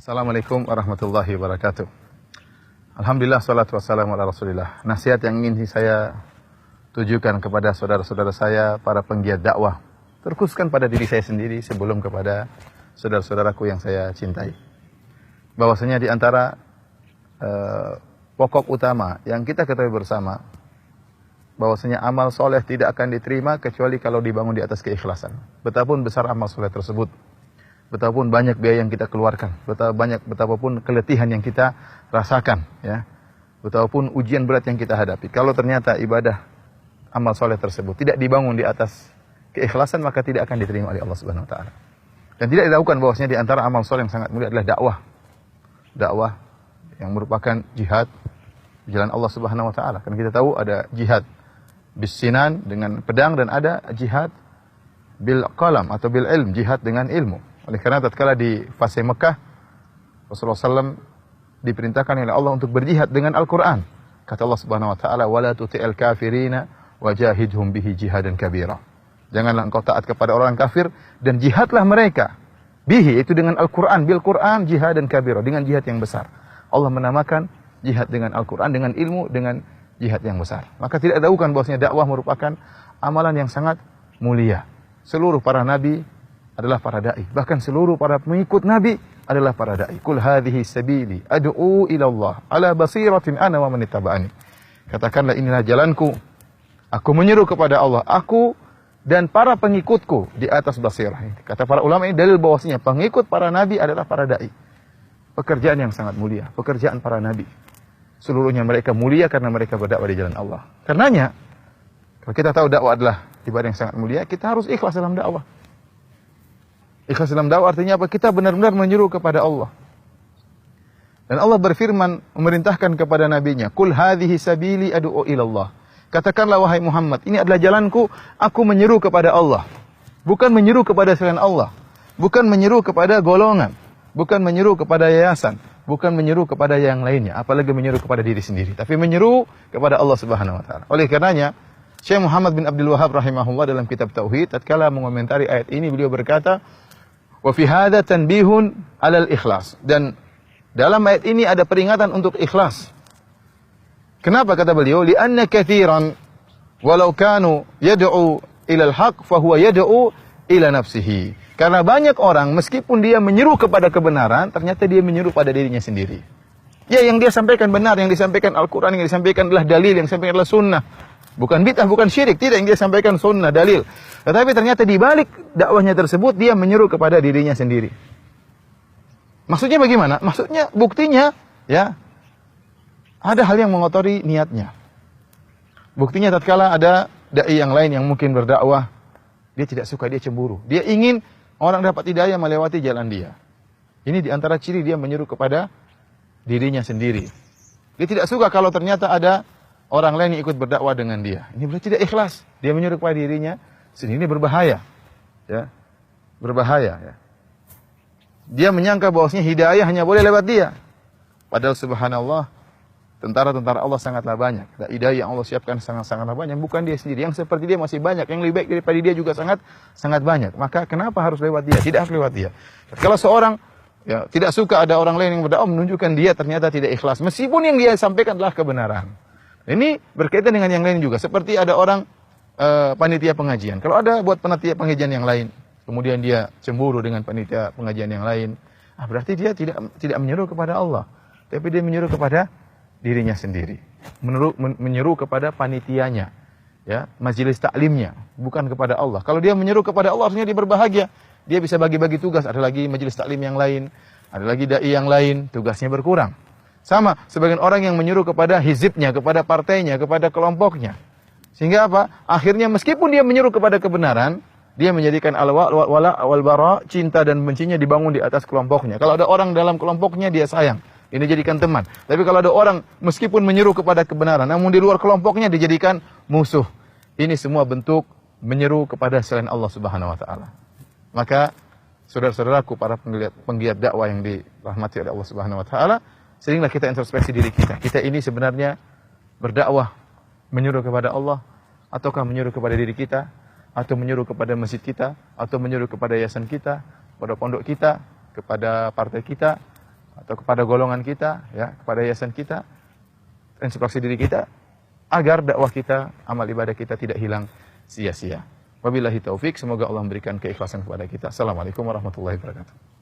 Assalamualaikum warahmatullahi wabarakatuh. Alhamdulillah, salatu wassalamu ala rasulillah. Nasihat yang ingin saya tujukan kepada saudara-saudara saya, para penggiat dakwah, terkhususkan pada diri saya sendiri sebelum kepada saudara-saudaraku yang saya cintai. Bahwasanya di antara pokok utama yang kita ketahui bersama, bahwasanya amal soleh tidak akan diterima kecuali kalau dibangun di atas keikhlasan. Betapapun besar amal soleh tersebut, betapapun banyak biaya yang kita keluarkan, betapapun keletihan yang kita rasakan, ya, betapapun ujian berat yang kita hadapi, kalau ternyata ibadah amal soleh tersebut tidak dibangun di atas keikhlasan, maka tidak akan diterima oleh Allah Subhanahu Wa Taala. Dan tidak diragukan bahwasanya di antara amal soleh yang sangat mulia adalah dakwah yang merupakan jihad di jalan Allah Subhanahu Wa Taala. Karena kita tahu ada jihad bisinan dengan pedang, dan ada jihad bil qalam atau bil ilm, jihad dengan ilmu. Oleh karena tatkala di fase Mekah, Rasulullah SAW diperintahkan oleh Allah untuk berjihad dengan Al-Quran. Kata Allah Subhanahu Wa Taala, "Wala tuti'il kafirina wajahidhum bihi jihadan kabira." Janganlah engkau taat kepada orang kafir dan jihadlah mereka bihi, itu dengan Al-Quran, bil Quran, jihadan kabira, dengan jihad yang besar. Allah menamakan jihad dengan Al-Quran, dengan ilmu, dengan jihad yang besar. Maka tidak diragukan bahwasanya dakwah merupakan amalan yang sangat mulia. Seluruh para nabi adalah para dai, bahkan seluruh para pengikut nabi adalah para dai. Qul hadhihi sabili ad'u ila Allah ala basiratin ana wa man ittaba'ani. Katakanlah, inilah jalanku, aku menyeru kepada Allah, aku dan para pengikutku di atas basirah. Kata para ulama, ini dalil bahwasanya pengikut para nabi adalah para dai. Pekerjaan yang sangat mulia, pekerjaan para nabi. Seluruhnya mereka mulia karena mereka berdakwah di jalan Allah. Karenanya, kalau kita tahu dakwah adalah ibadah yang sangat mulia, kita harus ikhlas dalam dakwah. Ikhlas dalam dakwah artinya apa? Kita benar-benar menyeru kepada Allah. Dan Allah berfirman, memerintahkan kepada nabinya, "Qul hadhihi sabili ad'u ila Allah." Katakanlah, wahai Muhammad, ini adalah jalanku, aku menyeru kepada Allah. Bukan menyeru kepada selain Allah. Bukan menyeru kepada golongan. Bukan menyeru kepada yayasan. Bukan menyeru kepada yang lainnya. Apalagi menyeru kepada diri sendiri. Tapi menyeru kepada Allah Subhanahu Wa Taala. Oleh karenanya, Syekh Muhammad bin Abdul Wahhab rahimahullah dalam kitab Tauhid, tatkala mengomentari ayat ini, beliau berkata, wa fi hadza tanbihun 'alal ikhlas. Dan dalam ayat ini ada peringatan untuk ikhlas. Kenapa kata beliau? Li'anna katsiran walau kanu yad'u ila al-haq fa huwa yad'u ila nafsihi. Karena banyak orang meskipun dia menyeru kepada kebenaran, ternyata dia menyeru pada dirinya sendiri. Ya, yang dia sampaikan benar, yang disampaikan Al-Qur'an, yang disampaikan adalah dalil, yang disampaikan adalah sunnah. Bukan bid'ah, bukan syirik, tidak, yang dia sampaikan sunnah, dalil. Tetapi ternyata di balik dakwahnya tersebut dia menyeru kepada dirinya sendiri. Maksudnya bagaimana? Maksudnya buktinya, ya, ada hal yang mengotori niatnya. Buktinya tatkala ada dai yang lain yang mungkin berdakwah, dia tidak suka, dia cemburu. Dia ingin orang dapat hidayah melewati jalan dia. Ini di antara ciri dia menyeru kepada dirinya sendiri. Dia tidak suka kalau ternyata ada orang lain yang ikut berdakwah dengan dia. Ini berarti tidak ikhlas. Dia menyeru kepada dirinya sendiri. Ini berbahaya. Ya. Berbahaya, ya. Dia menyangka bahwasanya hidayah hanya boleh lewat dia. Padahal subhanallah, tentara-tentara Allah sangatlah banyak. Hidayah yang Allah siapkan sangatlah banyak. Bukan dia sendiri. Yang seperti dia masih banyak. Yang lebih baik daripada dia juga sangat banyak. Maka kenapa harus lewat dia? Tidak harus lewat dia. Kalau seorang, ya, tidak suka ada orang lain yang berdakwah, menunjukkan dia ternyata tidak ikhlas. Meskipun yang dia sampaikan adalah kebenaran. Ini berkaitan dengan yang lain juga. Seperti ada orang panitia pengajian. Kalau ada buat panitia pengajian yang lain, kemudian dia cemburu dengan panitia pengajian yang lain, berarti dia tidak menyeru kepada Allah, tapi dia menyeru kepada dirinya sendiri. Menyeru kepada panitianya, ya, majelis taklimnya, bukan kepada Allah. Kalau dia menyeru kepada Allah, artinya dia berbahagia. Dia bisa bagi-bagi tugas. Ada lagi majelis taklim yang lain, ada lagi dai yang lain, tugasnya berkurang. Sama sebagian orang yang menyeru kepada hizibnya, kepada partainya, kepada kelompoknya. Sehingga apa? Akhirnya meskipun dia menyeru kepada kebenaran, dia menjadikan al-wala wal-bara, cinta dan bencinya dibangun di atas kelompoknya. Kalau ada orang dalam kelompoknya, dia sayang, ini jadikan teman. Tapi kalau ada orang meskipun menyeru kepada kebenaran, namun di luar kelompoknya dijadikan musuh. Ini semua bentuk menyeru kepada selain Allah Subhanahu Wa Taala. Maka saudara-saudaraku, para penggiat dakwah yang dirahmati oleh Allah Subhanahu Wa Taala, seringlah kita introspeksi diri kita. Kita ini sebenarnya berdakwah menyuruh kepada Allah, ataukah menyuruh kepada diri kita, atau menyuruh kepada masjid kita, atau menyuruh kepada yayasan kita, kepada pondok kita, kepada partai kita, atau kepada golongan kita, ya, kepada yayasan kita, inspirasi diri kita, agar dakwah kita, amal ibadah kita tidak hilang sia-sia. Wabillahi taufik, semoga Allah memberikan keikhlasan kepada kita. Assalamualaikum warahmatullahi wabarakatuh.